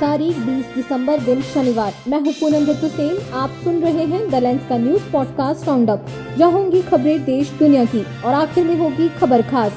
तारीख 20 दिसंबर दिन शनिवार। मैं हूं पूनम सेन। आप सुन रहे हैं द लेंस का न्यूज पॉडकास्ट राउंड अप, जहां होंगी खबरें देश दुनिया की और आखिर में होगी खबर खास।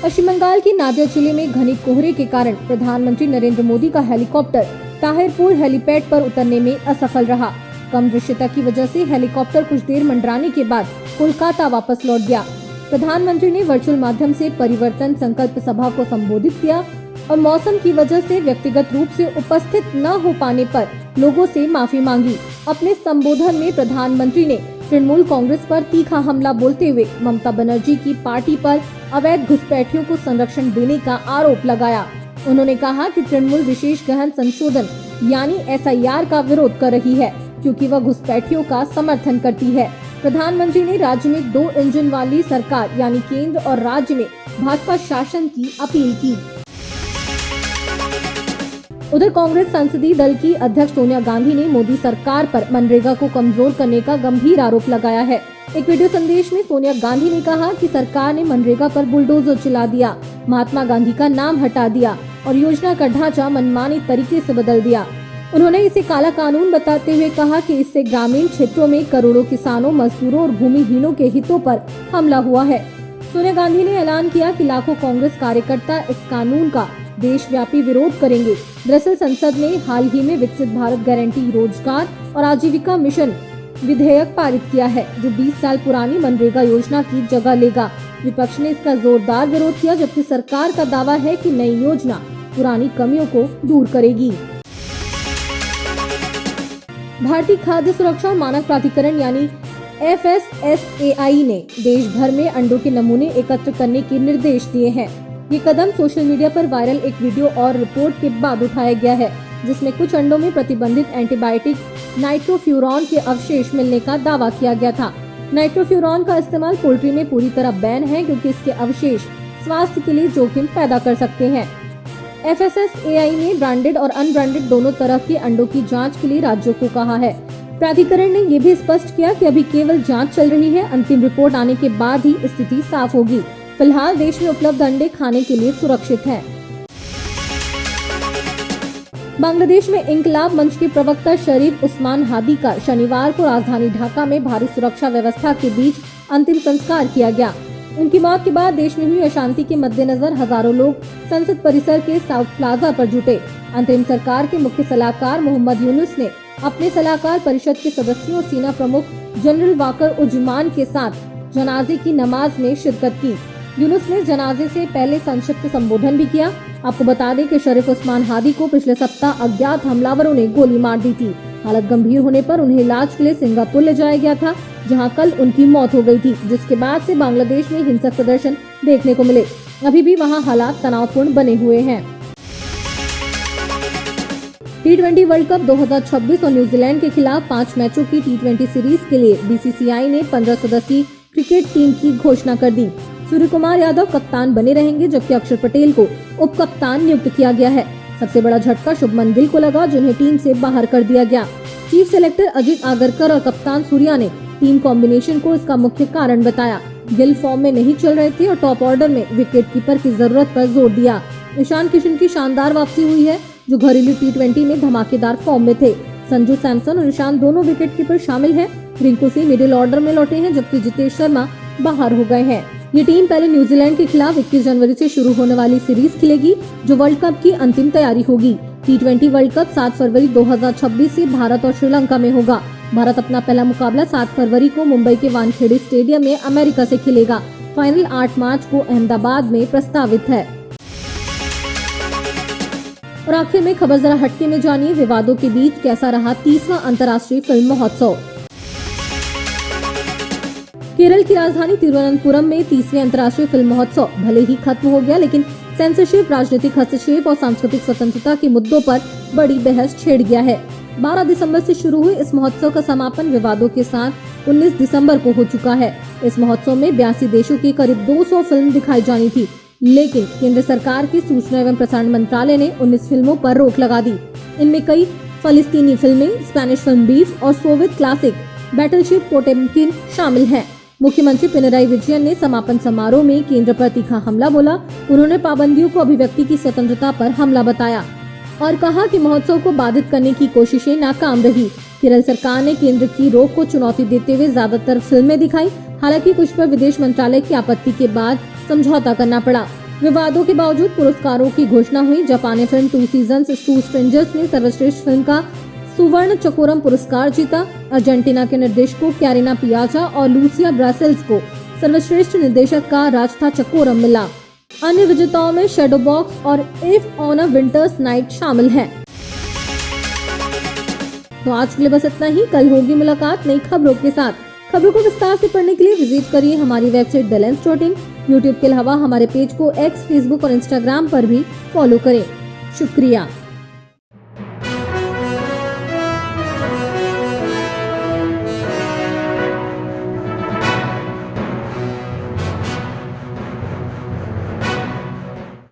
पश्चिम बंगाल के नादिया जिले में घने कोहरे के कारण प्रधानमंत्री नरेंद्र मोदी का हेलीकॉप्टर ताहिरपुर हेलीपैड पर उतरने में असफल रहा। कम दृश्यता की वजह से हेलीकॉप्टर कुछ देर मंडराने के बाद कोलकाता वापस लौट गया। प्रधानमंत्री ने वर्चुअल माध्यम से परिवर्तन संकल्प सभा को संबोधित किया और मौसम की वजह से व्यक्तिगत रूप से उपस्थित न हो पाने पर लोगों से माफी मांगी। अपने संबोधन में प्रधानमंत्री ने तृणमूल कांग्रेस पर तीखा हमला बोलते हुए ममता बनर्जी की पार्टी पर अवैध घुसपैठियों को संरक्षण देने का आरोप लगाया। उन्होंने कहा कि तृणमूल विशेष गहन संशोधन यानी SIR का विरोध कर रही है क्योंकि वह घुसपैठियों का समर्थन करती है। प्रधानमंत्री ने राज्य में 2 इंजन वाली सरकार यानी केंद्र और राज्य में भाजपा शासन की अपील की। उधर कांग्रेस संसदीय दल की अध्यक्ष सोनिया गांधी ने मोदी सरकार पर मनरेगा को कमजोर करने का गंभीर आरोप लगाया है। एक वीडियो संदेश में सोनिया गांधी ने कहा कि सरकार ने मनरेगा पर बुलडोजर चला दिया, महात्मा गांधी का नाम हटा दिया और योजना का ढांचा मनमानी तरीके से बदल दिया। उन्होंने इसे काला कानून बताते हुए कहा कि इससे ग्रामीण क्षेत्रों में करोड़ों किसानों, मजदूरों और भूमिहीनों के हितों पर हमला हुआ है। सोनिया गांधी ने ऐलान किया कि लाखों कांग्रेस कार्यकर्ता इस कानून का देशव्यापी विरोध करेंगे। दरअसल संसद ने हाल ही में विकसित भारत गारंटी रोजगार और आजीविका मिशन विधेयक पारित किया है, जो 20 साल पुरानी मनरेगा योजना की जगह लेगा। विपक्ष ने इसका जोरदार विरोध किया, जबकि सरकार का दावा है कि नई योजना पुरानी कमियों को दूर करेगी। भारतीय खाद्य सुरक्षा और मानक प्राधिकरण यानी FSSAI ने देश भर में अंडों के नमूने एकत्र करने के निर्देश दिए हैं। ये कदम सोशल मीडिया पर वायरल एक वीडियो और रिपोर्ट के बाद उठाया गया है, जिसमें कुछ अंडों में प्रतिबंधित एंटीबायोटिक नाइट्रोफ्यूरॉन के अवशेष मिलने का दावा किया गया था। नाइट्रोफ्यूरॉन का इस्तेमाल पोल्ट्री में पूरी तरह बैन है क्योंकि इसके अवशेष स्वास्थ्य के लिए जोखिम पैदा कर सकते हैं। FSSAI ने ब्रांडेड और अनब्रांडेड दोनों तरह के अंडों की जांच के लिए राज्यों को कहा है। प्राधिकरण ने ये भी स्पष्ट किया कि अभी केवल जांच चल रही है, अंतिम रिपोर्ट आने के बाद ही स्थिति साफ होगी। फिलहाल देश में उपलब्ध अंडे खाने के लिए सुरक्षित हैं। बांग्लादेश में इंकलाब मंच के प्रवक्ता शरीफ उस्मान हादी का शनिवार को राजधानी ढाका में भारी सुरक्षा व्यवस्था के बीच अंतिम संस्कार किया गया। उनकी मौत के बाद देश में हुई अशांति के मद्देनजर हजारों लोग संसद परिसर के साउथ प्लाजा पर जुटे। अंतरिम सरकार के मुख्य सलाहकार मोहम्मद यूनुस ने अपने सलाहकार परिषद के सदस्यों और सेना प्रमुख जनरल वाकर उज्जमान के साथ जनाजे की नमाज में शिरकत की। यूनुस ने जनाजे से पहले संक्षिप्त संबोधन भी किया। आपको बता दें कि शरीफ उस्मान हादी को पिछले सप्ताह अज्ञात हमलावरों ने गोली मार दी थी। हालत गंभीर होने पर उन्हें इलाज के लिए सिंगापुर ले जाया गया था, जहां कल उनकी मौत हो गई थी, जिसके बाद से बांग्लादेश में हिंसक प्रदर्शन देखने को मिले। अभी भी वहां हालात तनावपूर्ण बने हुए हैं। T20 वर्ल्ड कप 2026 और न्यूजीलैंड के खिलाफ 5 मैचों की T20 सीरीज के लिए BCCI ने 15 सदस्यीय क्रिकेट टीम की घोषणा कर दी। सूर्य कुमार यादव कप्तान बने रहेंगे, जबकि अक्षर पटेल को उप कप्तान नियुक्त किया गया है। सबसे बड़ा झटका शुभमन गिल को लगा, जिन्हें टीम से बाहर कर दिया गया। चीफ सेलेक्टर अजित आगरकर और कप्तान सूर्या ने टीम कॉम्बिनेशन को इसका मुख्य कारण बताया। गिल फॉर्म में नहीं चल रहे थे और टॉप ऑर्डर में विकेट कीपर की जरूरत पर जोर दिया। ईशान किशन की शानदार वापसी हुई है, जो घरेलू T20 में धमाकेदार फॉर्म में थे। संजू सैमसन और ईशान दोनों विकेट कीपर शामिल हैं। रिंकू सिंह मिडिल ऑर्डर में लौटे हैं, जबकि जितेश शर्मा बाहर हो गए हैं। ये टीम पहले न्यूजीलैंड के खिलाफ 21 जनवरी से शुरू होने वाली सीरीज खेलेगी, जो वर्ल्ड कप की अंतिम तैयारी होगी। T20 वर्ल्ड कप 7 फरवरी 2026 से भारत और श्रीलंका में होगा। भारत अपना पहला मुकाबला 7 फरवरी को मुंबई के वानखेड़े स्टेडियम में अमेरिका से खेलेगा। फाइनल 8 मार्च को अहमदाबाद में प्रस्तावित है। और आखिर में खबर जरा हटके में जानिए, विवादों के बीच कैसा रहा 30वां अंतर्राष्ट्रीय फिल्म महोत्सव। केरल की राजधानी तिरुवनंतपुरम में 30वें अंतर्राष्ट्रीय फिल्म महोत्सव भले ही खत्म हो गया, लेकिन सेंसरशिप, राजनीतिक हस्तक्षेप और सांस्कृतिक स्वतंत्रता के मुद्दों पर बड़ी बहस छेड़ गया है। 12 दिसंबर से शुरू हुए इस महोत्सव का समापन विवादों के साथ 19 दिसंबर को हो चुका है। इस महोत्सव में 82 देशों की करीब 200 फिल्म दिखाई जानी थी, लेकिन केंद्र सरकार के सूचना एवं प्रसारण मंत्रालय ने 19 फिल्मों पर रोक लगा दी। इनमें कई फलस्तीनी फिल्में, स्पेनिश फिल्म बीफ और सोवियत क्लासिक बैटलशिप पोटेमकिन शामिल हैं। मुख्यमंत्री पिनराई विजयन ने समापन समारोह में केंद्र पर तीखा हमला बोला। उन्होंने पाबंदियों को अभिव्यक्ति की स्वतंत्रता पर हमला बताया और कहा कि महोत्सव को बाधित करने की कोशिशें नाकाम रही। केरल सरकार ने केंद्र की रोक को चुनौती देते हुए ज्यादातर फिल्में दिखाई। हालांकि कुछ पर विदेश मंत्रालय की आपत्ति के बाद समझौता करना पड़ा। विवादों के बावजूद पुरस्कारों की घोषणा हुई। जापानी फिल्म 2 सीजन्स 2 स्ट्रेंजर्स ने सर्वश्रेष्ठ फिल्म का सुवर्ण चकोरम पुरस्कार जीता। अर्जेंटीना के निर्देशकों कैरिना पियाजा और लूसिया ब्रासेल्स को सर्वश्रेष्ठ निर्देशक का राजथा चकोरम मिला। अन्य विजेताओं में शैडो बॉक्स और if on a winters night शामिल हैं। तो आज के लिए बस इतना ही। कल होगी मुलाकात नई खबरों के साथ। खबरों को विस्तार से पढ़ने के लिए विजिट करिए हमारी वेबसाइट delens.in। यूट्यूब के अलावा हमारे पेज को X, फेसबुक और इंस्टाग्राम पर भी फॉलो करें। शुक्रिया।